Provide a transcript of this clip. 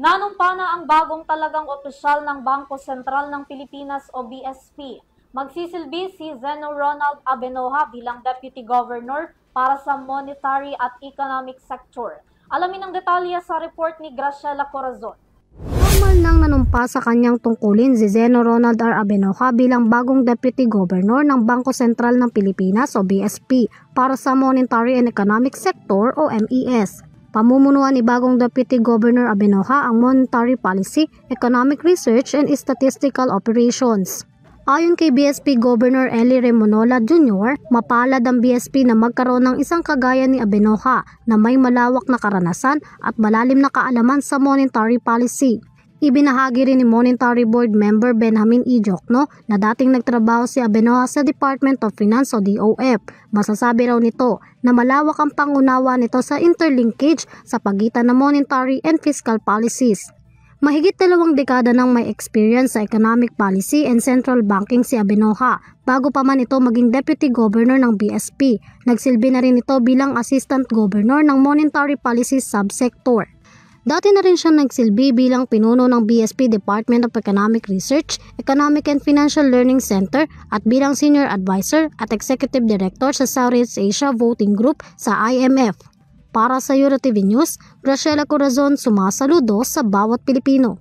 Nanumpa na ang bagong talagang opisyal ng Bangko Sentral ng Pilipinas o BSP. Magsisilbi si Zeno Ronald Abenoja bilang Deputy Governor para sa monetary at economic sector. Alamin ang detalye sa report ni Graciela Corazon. Formal nang nanumpa sa kanyang tungkulin si Zeno Ronald R. Abenoja bilang bagong Deputy Governor ng Bangko Sentral ng Pilipinas o BSP para sa Monetary and Economic Sector o MES. Pamumunuan ni bagong Deputy Governor Abenoja ang Monetary Policy, Economic Research and Statistical Operations. Ayon kay BSP Governor Eli Remonola Jr., mapalad ang BSP na magkaroon ng isang kagaya ni Abenoja na may malawak na karanasan at malalim na kaalaman sa monetary policy. Ibinahagi rin ni Monetary Board Member Benjamin E. Jokno na dating nagtrabaho si Abenoja sa Department of Finance o DOF. Masasabi raw nito na malawak ang pangunawa nito sa interlinkage sa pagitan ng monetary and fiscal policies. Mahigit 2 dekada nang may experience sa economic policy and central banking si Abenoja bago pa man ito maging Deputy Governor ng BSP. Nagsilbi na rin ito bilang Assistant Governor ng Monetary Policy Subsector. Dati na rin siya nagsilbi bilang pinuno ng BSP Department of Economic Research, Economic and Financial Learning Center at bilang Senior Advisor at Executive Director sa Southeast Asia Voting Group sa IMF. Para sa EuroTV News, Graciela Corazon, sumasaludo sa bawat Pilipino.